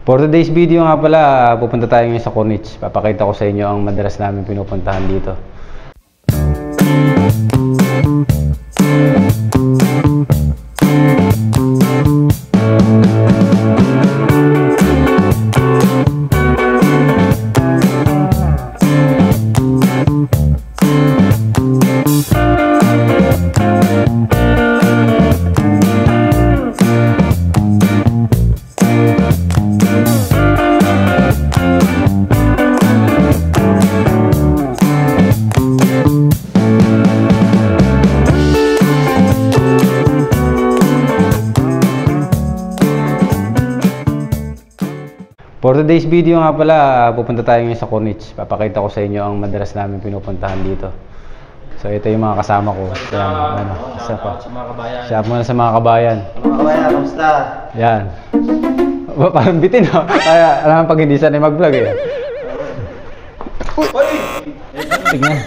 For today's video nga pala, pupunta tayo ngayon sa Corniche. Papakita ko sa inyo ang madalas namin pinupuntahan dito. For today's video nga pala, pupunta tayo ngayon sa Corniche. Papakita ko sa inyo ang madalas namin pinupuntahan dito. So ito yung mga kasama ko. Yan, isa pa. Siya muna sa mga kabayan. Mga kabayan, kamusta? Yan. Parang bitin ha. Kaya alam pag hindi sanay mag-vlog eh. Tignan.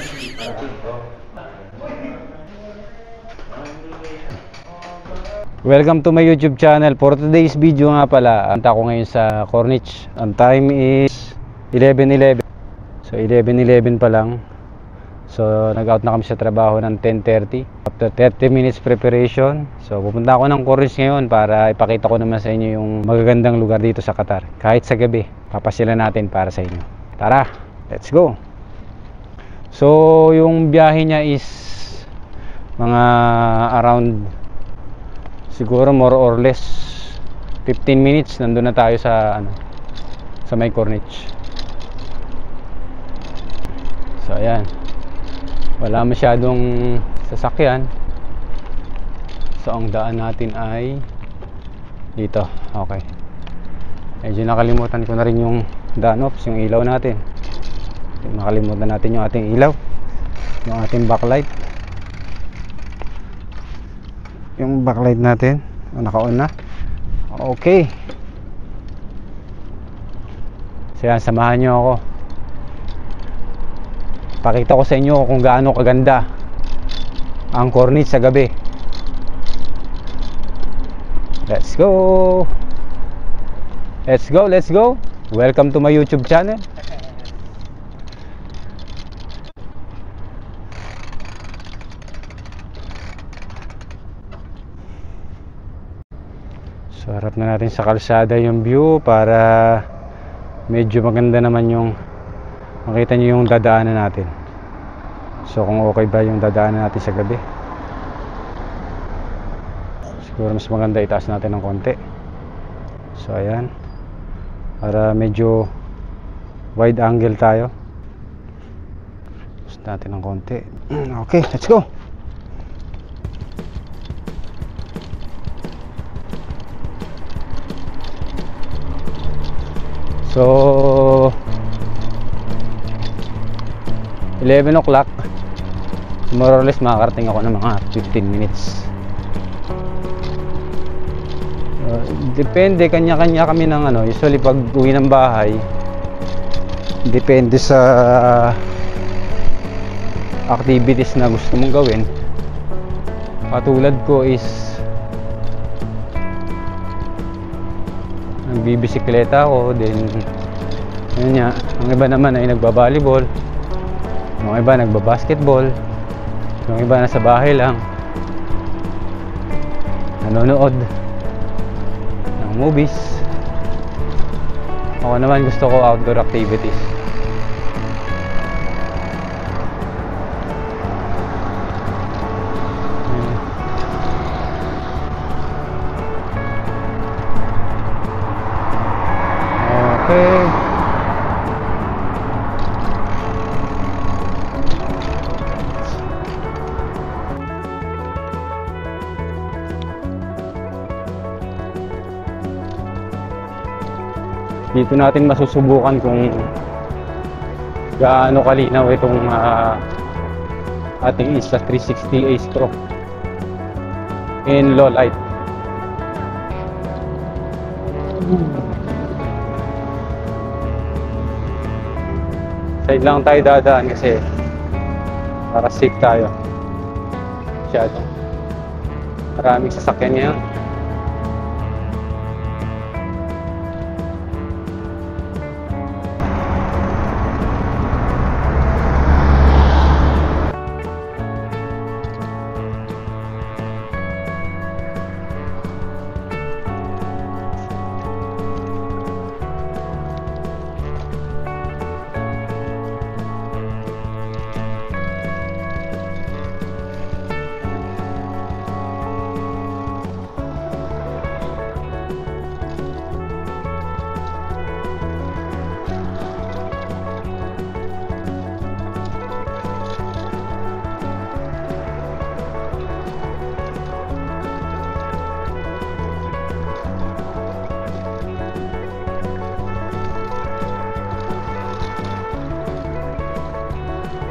Welcome to my YouTube channel. For today's video nga pala, punta ko ngayon sa Corniche. Ang time is 11:11. So 11:11 pa lang. So nag-out na kami sa trabaho ng 10:30. After 30 minutes preparation, so pupunta ako ng Corniche ngayon para ipakita ko naman sa inyo yung magagandang lugar dito sa Qatar. Kahit sa gabi, papasyalan natin para sa inyo. Tara, let's go. So yung biyahe niya is mga around siguro more or less 15 minutes nandun na tayo sa sa may Corniche. So ayan, wala masyadong sasakyan. So ang daan natin ay dito. Okay, medyo nakalimutan ko na rin yung daan. Oops, yung ilaw natin. Nakalimutan natin yung ating ilaw, yung ating backlight. Yung backlight natin naka-on na. Okay, so yan, samahan nyo ako. Pakita ko sa inyo kung gaano kaganda ang Corniche sa gabi. Let's go. Let's go, let's go. Welcome to my YouTube channel. So harap na natin sa kalsada yung view para medyo maganda naman yung makita nyo yung dadaanan natin. So kung okay ba yung dadaanan natin sa gabi. Siguro mas maganda itaas natin ng konti. So ayan, para medyo wide angle tayo. Itaas natin ng konti. Okay, let's go. So 11 o'clock, more or less makakarating ako ng mga 15 minutes. Depende, kanya-kanya kami ng usually pag uwi ng bahay, depende sa activities na gusto mong gawin. Katulad ko is nagbibisikleta ako, then yun nga, ang iba naman ay nagbabalibol, yung iba nagbabasketball, yung iba nasa bahay lang nanonood ng movies. Ako naman gusto ko outdoor activities. Okay. Dito natin masusubukan kung gaano kalinaw itong ating Insta360 Ace Pro in low light. Side lang tayo dadaan kasi para safe tayo. Masyado maraming sasakyan ngayon.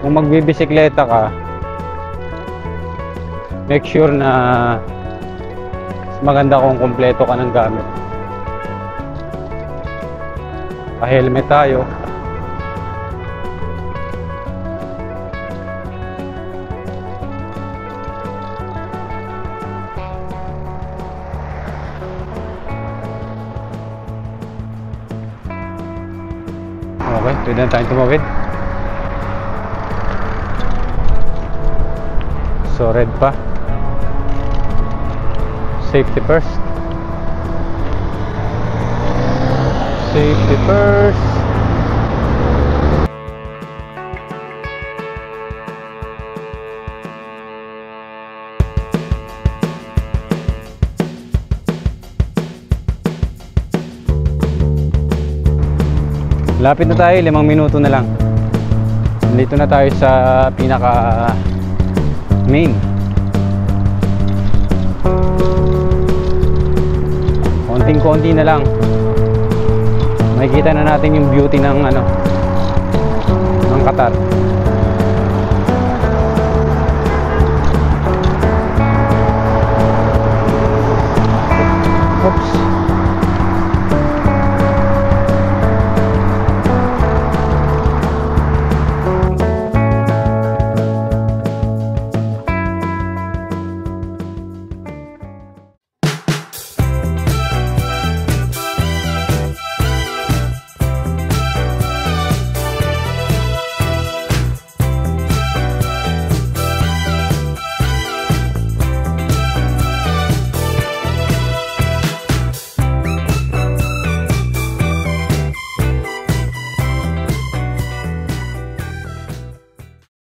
kung magbibisikleta ka, make sure na maganda kung kumpleto ka ng gamit. Pa-helmet tayo. Okay, pwede na tayong tumawid. So red pa. Safety first. Safety first. Lapit na tayo, 5 minuto na lang. Dito na tayo sa pinaka main. Konting-konti na lang. Makikita na natin yung beauty ng ng Qatar.